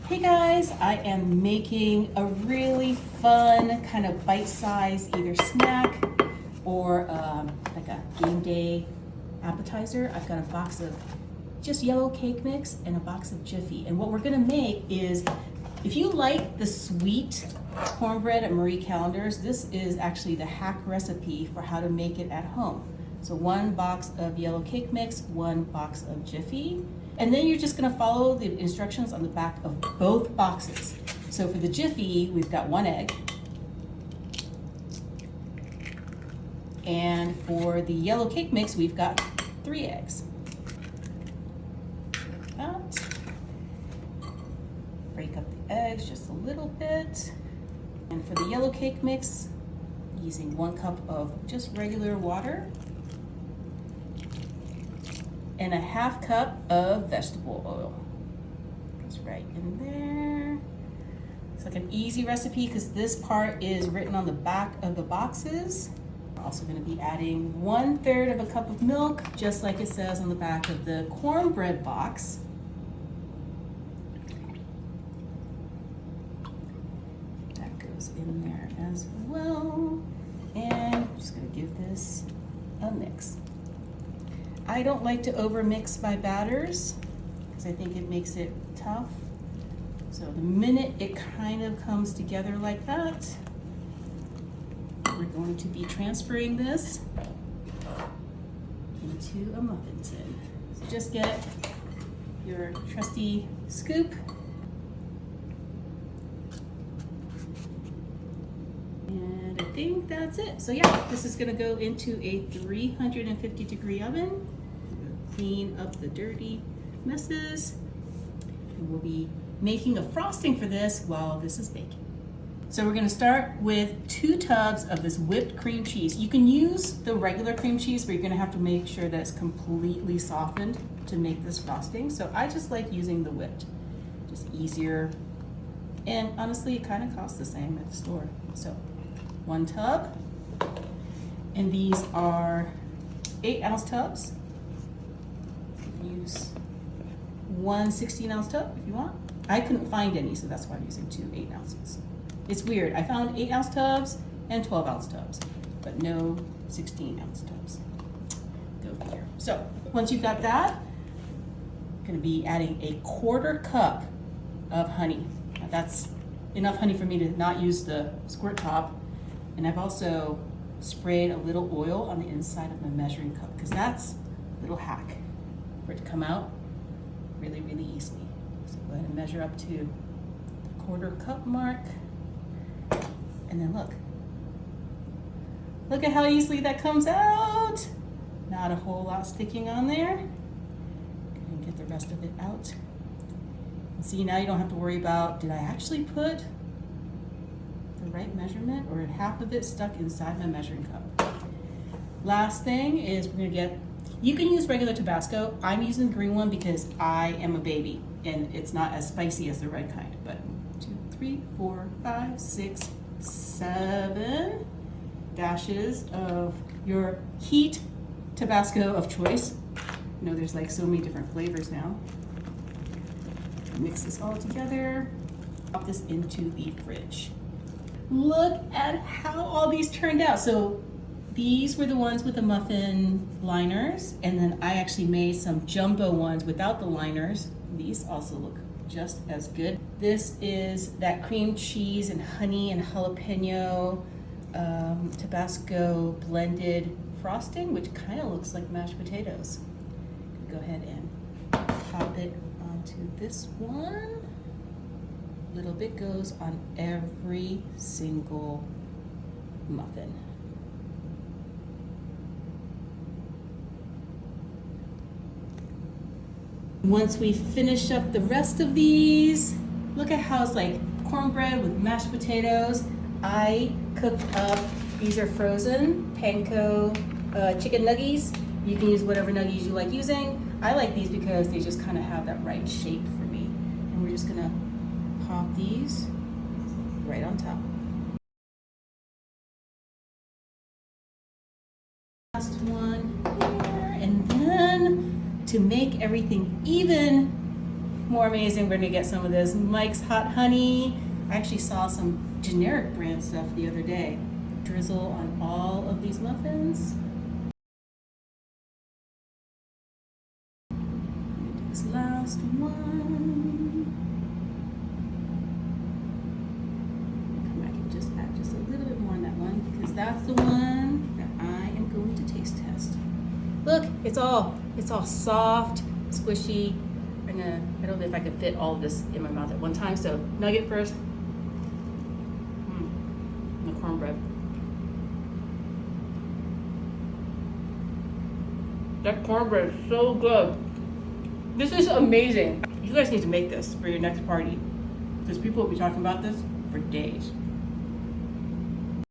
Hey guys, I am making a really fun kind of bite-sized either snack or like a game day appetizer. I've got a box of just yellow cake mix and a box of Jiffy. And what we're gonna make is, if you like the sweet cornbread at Marie Callender's, this is actually the hack recipe for how to make it at home. So one box of yellow cake mix, one box of Jiffy. And then you're just gonna follow the instructions on the back of both boxes. So for the Jiffy, we've got 1 egg. And for the yellow cake mix, we've got 3 eggs. Like that. Break up the eggs just a little bit. And for the yellow cake mix, using 1 cup of just regular water and a 1/2 cup of vegetable oil. Goes right in there. It's like an easy recipe because this part is written on the back of the boxes. We're also going to be adding 1/3 of a cup of milk, just like it says on the back of the cornbread box. That goes in there as well. And I'm just going to give this a mix. I don't like to over mix my batters because I think it makes it tough. So the minute it kind of comes together like that, we're going to be transferring this into a muffin tin. So just get your trusty scoop and I think that's it. So yeah, this is gonna go into a 350-degree oven. Clean up the dirty messes. And we'll be making a frosting for this while this is baking. So we're gonna start with 2 tubs of this whipped cream cheese. You can use the regular cream cheese, but you're gonna have to make sure that it's completely softened to make this frosting. So I just like using the whipped, just easier. And honestly, it kind of costs the same at the store. So 1 tub, and these are 8-ounce tubs. Use 1 16-ounce tub if you want. I couldn't find any, so that's why I'm using 2 8 ounces. It's weird. I found 8-ounce tubs and 12-ounce tubs, but no 16-ounce tubs. Go figure. So once you've got that, I'm going to be adding a 1/4 cup of honey. Now that's enough honey for me to not use the squirt top, and I've also sprayed a little oil on the inside of my measuring cup because that's a little hack for it to come out really, really easily. So go ahead and measure up to the 1/4 cup mark. And then look at how easily that comes out. Not a whole lot sticking on there. Go ahead and get the rest of it out. And see, now you don't have to worry about, did I actually put the right measurement or half of it stuck inside my measuring cup? Last thing is we're gonna get, you can use regular Tabasco. I'm using the green one because I am a baby and it's not as spicy as the red kind. But 2, 3, 4, 5, 6, 7 dashes of your heat Tabasco of choice. You know, there's like so many different flavors now. Mix this all together. Pop this into the fridge. Look at how all these turned out. So these were the ones with the muffin liners, and then I actually made some jumbo ones without the liners. These also look just as good. This is that cream cheese and honey and jalapeno Tabasco blended frosting, which kind of looks like mashed potatoes. Go ahead and pop it onto this one. A little bit goes on every single muffin. Once we finish up the rest of these, look at how it's like cornbread with mashed potatoes. I cooked up, these are frozen panko chicken nuggies. You can use whatever nuggies you like using. I like these because they just kind of have that right shape for me. And we're just gonna pop these right on top. Last one here, and then to make everything even More amazing, we're gonna get some of this Mike's Hot Honey. I actually saw some generic brand stuff the other day. Drizzle on all of these muffins. This last one. Come back and just add just a little bit more on that one because that's the one that I am going to taste test. Look, it's all soft, squishy. I don't know if I could fit all of this in my mouth at one time. So nugget first. The cornbread. That cornbread is so good. This is amazing. You guys need to make this for your next party because people will be talking about this for days.